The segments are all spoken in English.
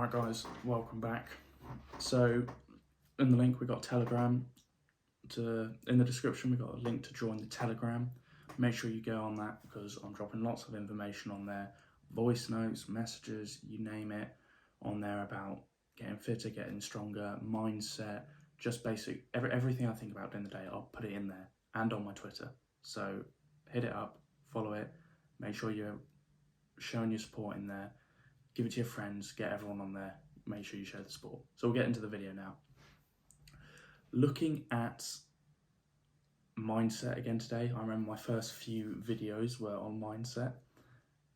Alright guys, welcome back. So in the link we got Telegram. In the description we got a link to join the Telegram. Make sure you go on that because I'm dropping lots of information on there. Voice notes, messages, you name it, on there about getting fitter, getting stronger, mindset, just basic, everything I think about during the day, I'll put it in there and on my Twitter. So hit it up, follow it, make sure you're showing your support in there. Give it to your friends, get everyone on there, make sure you share the support. So we'll get into the video now. Looking at mindset again today, I remember my first few videos were on mindset,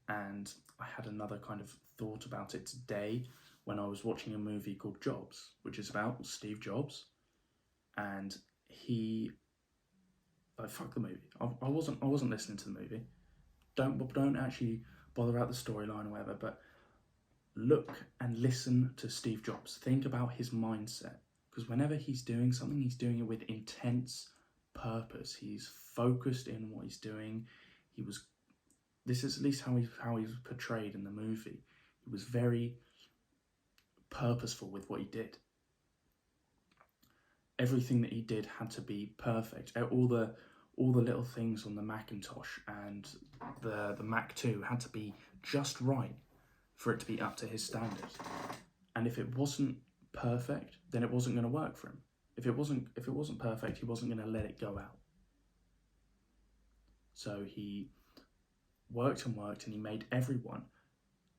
and I had another kind of thought about it today when I was watching a movie called Jobs, which is about Steve Jobs, and fuck the movie. I wasn't listening to the movie. Don't actually bother about the storyline or whatever, but look and listen to Steve Jobs. Think about his mindset, because whenever he's doing something, he's doing it with intense purpose. He's focused in what he's doing. This is at least how he was portrayed in the movie. He was very purposeful with what he did. Everything that he did had to be perfect. All the little things on the Macintosh and the Mac 2 had to be just right for it to be up to his standard. And if it wasn't perfect, then it wasn't going to work for him. If it wasn't perfect, he wasn't going to let it go out. So he worked and worked, and he made everyone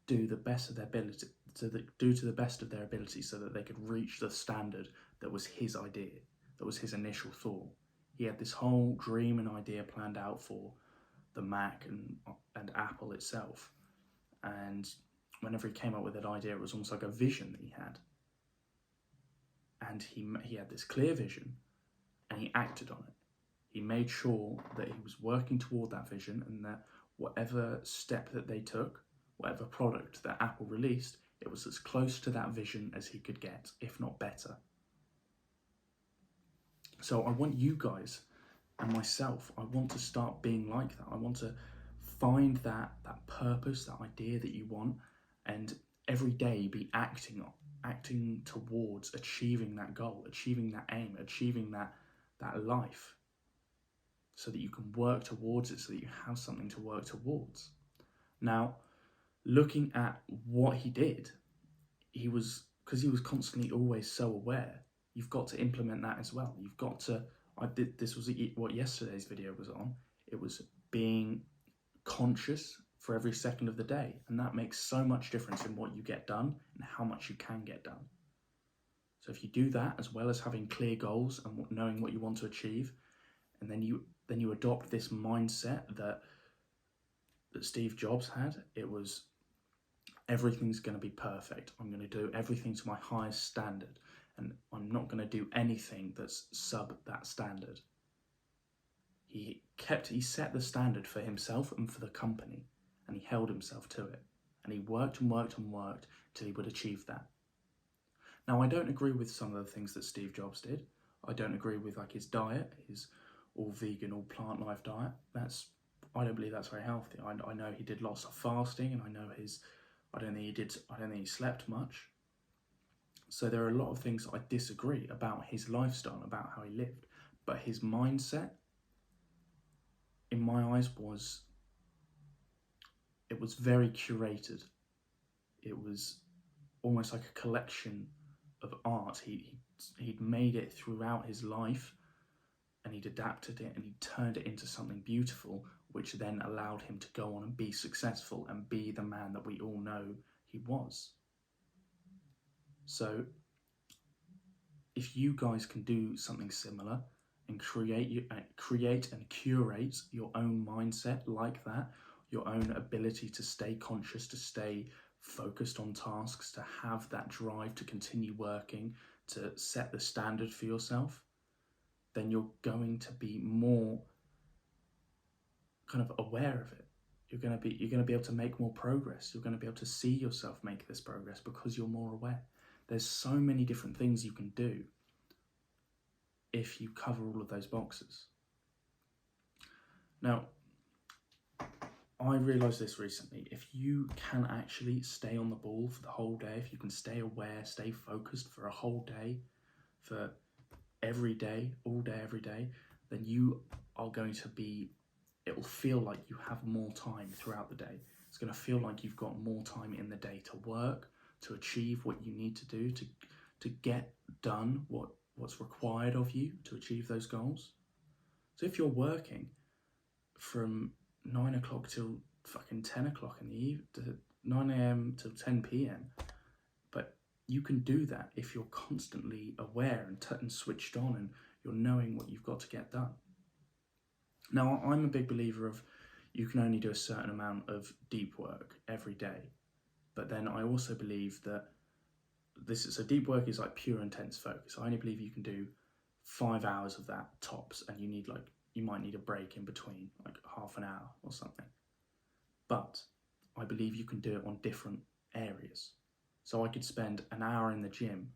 do the best of their ability, to the best of their ability, so that they could reach the standard that was his idea, that was his initial thought. He had this whole dream and idea planned out for the Mac and Apple itself. And whenever he came up with that idea, it was almost like a vision that he had. And he had this clear vision, and he acted on it. He made sure that he was working toward that vision, and that whatever step that they took, whatever product that Apple released, it was as close to that vision as he could get, if not better. So I want you guys and myself, I want to start being like that. I want to find that purpose, that idea that you want, and every day be acting towards achieving that goal, achieving that aim, achieving that life, so that you can work towards it, so that you have something to work towards. Now, looking at what he did, because he was constantly always so aware, you've got to implement that as well. You've got to, this was what yesterday's video was on. It was being conscious for every second of the day, and that makes so much difference in what you get done and how much you can get done. So if you do that, as well as having clear goals and knowing what you want to achieve, and then you adopt this mindset that Steve Jobs had, it was everything's going to be perfect. I'm going to do everything to my highest standard, and I'm not going to do anything that's sub that standard. He set the standard for himself and for the company, and he held himself to it, and he worked and worked and worked till he would achieve that. Now, I don't agree with some of the things that Steve Jobs did. I don't agree with like his diet, his all vegan, all plant life diet. I don't believe that's very healthy. I know he did lots of fasting, and I don't think he slept much. So there are a lot of things I disagree about his lifestyle, about how he lived. But his mindset, in my eyes, was very curated. It was almost like a collection of art. He'd made it throughout his life, and he'd adapted it, and he turned it into something beautiful, which then allowed him to go on and be successful and be the man that we all know he was. So if you guys can do something similar and create and curate your own mindset like that, your own ability to stay conscious, to stay focused on tasks, to have that drive to continue working, to set the standard for yourself, then you're going to be more kind of aware of it. You're going to be able to make more progress. You're going to be able to see yourself make this progress because you're more aware. There's so many different things you can do if you cover all of those boxes. Now, I realised this recently. If you can actually stay on the ball for the whole day, if you can stay aware, stay focused for a whole day, for every day, all day, every day, then you are going to be, it will feel like you have more time throughout the day. It's going to feel like you've got more time in the day to work, to achieve what you need to do, to get done what's required of you to achieve those goals. So if you're working from 9 o'clock till fucking 10 o'clock in the evening, 9 a.m. till 10 p.m., but you can do that if you're constantly aware and switched on, and you're knowing what you've got to get done. Now, I'm a big believer of you can only do a certain amount of deep work every day, but then I also believe that deep work is like pure intense focus. I only believe you can do 5 hours of that tops, and you might need a break in between, like half an hour or something. But I believe you can do it on different areas. So I could spend an hour in the gym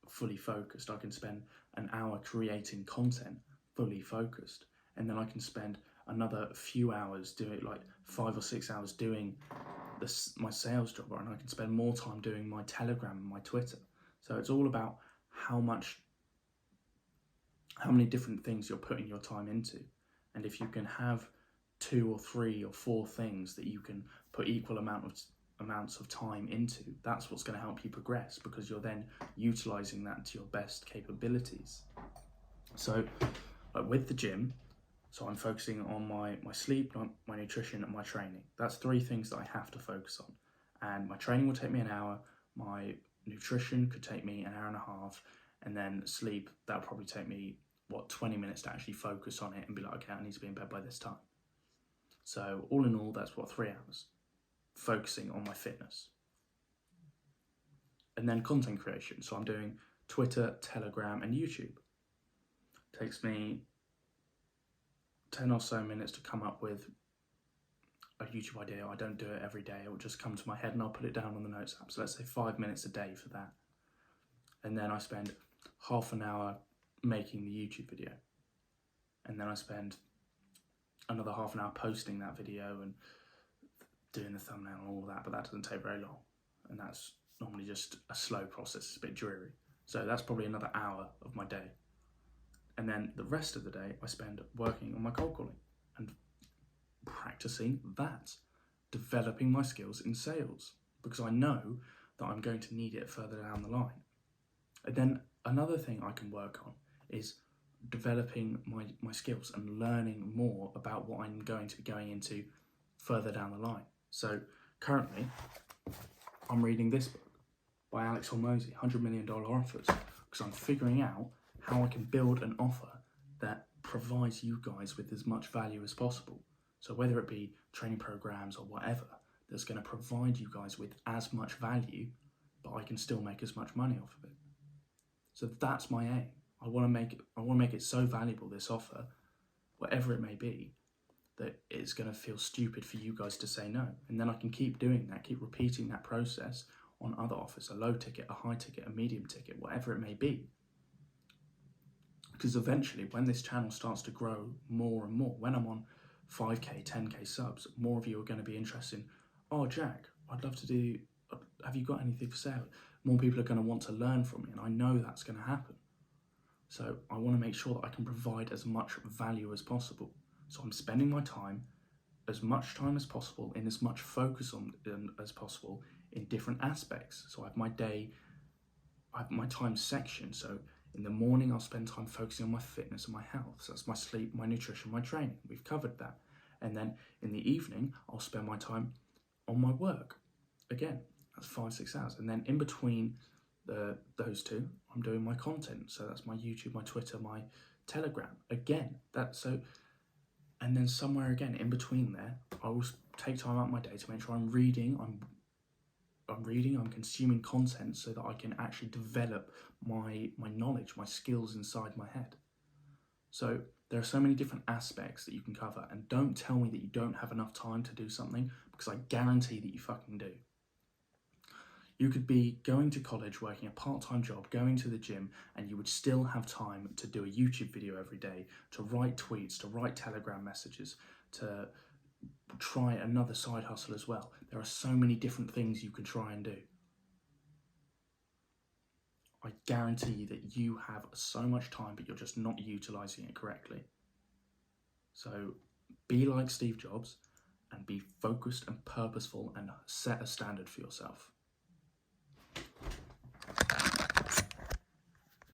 fully focused. I can spend an hour creating content fully focused. And then I can spend another few hours doing, like 5 or 6 hours doing my sales job, and I can spend more time doing my Telegram and my Twitter. So it's all about how many different things you're putting your time into. And if you can have 2 or 3 or 4 things that you can put equal amounts of time into, that's what's going to help you progress, because you're then utilizing that to your best capabilities. So with the gym, so I'm focusing on my sleep, my nutrition, and my training. That's 3 things that I have to focus on. And my training will take me an hour, my nutrition could take me an hour and a half, and then sleep, that'll probably take me 20 minutes to actually focus on it and be like, okay, I need to be in bed by this time. So all in all, that's 3 hours focusing on my fitness. And then content creation. So I'm doing Twitter, Telegram, and YouTube. It takes me 10 or so minutes to come up with a YouTube idea. I don't do it every day. It will just come to my head and I'll put it down on the notes app. So let's say 5 minutes a day for that. And then I spend half an hour making the YouTube video. And then I spend another half an hour posting that video and doing the thumbnail and all of that, but that doesn't take very long. And that's normally just a slow process. It's a bit dreary. So that's probably another hour of my day. And then the rest of the day I spend working on my cold calling and practicing that, developing my skills in sales, because I know that I'm going to need it further down the line. And then another thing I can work on is developing my skills and learning more about what I'm going to be going into further down the line. So currently I'm reading this book by Alex Hormozi, $100 Million Offers, because I'm figuring out how I can build an offer that provides you guys with as much value as possible. So whether it be training programs or whatever, that's going to provide you guys with as much value, but I can still make as much money off of it. So that's my aim. I want to make it so valuable, this offer, whatever it may be, that it's going to feel stupid for you guys to say no. And then I can keep doing that, keep repeating that process on other offers, a low ticket, a high ticket, a medium ticket, whatever it may be. Because eventually, when this channel starts to grow more and more, when I'm on 5k, 10k subs, more of you are going to be interested in, oh, Jack, I'd love to do, have you got anything for sale? More people are going to want to learn from me, and I know that's going to happen. So I want to make sure that I can provide as much value as possible. So I'm spending my time, as much time as possible, in as much focus on as possible in different aspects. So I have my day, I have my time section. So in the morning, I'll spend time focusing on my fitness and my health. So that's my sleep, my nutrition, my training. We've covered that. And then in the evening, I'll spend my time on my work. Again, that's 5-6 hours. And then in between those two, I'm doing my content. So that's my YouTube, my Twitter, my Telegram. Again, and then somewhere again in between there, I will take time out of my day to make sure I'm reading, I'm consuming content so that I can actually develop my knowledge, my skills inside my head. So there are so many different aspects that you can cover, and don't tell me that you don't have enough time to do something, because I guarantee that you fucking do. You could be going to college, working a part-time job, going to the gym, and you would still have time to do a YouTube video every day, to write tweets, to write Telegram messages, to try another side hustle as well. There are so many different things you can try and do. I guarantee you that you have so much time, but you're just not utilising it correctly. So be like Steve Jobs and be focused and purposeful and set a standard for yourself.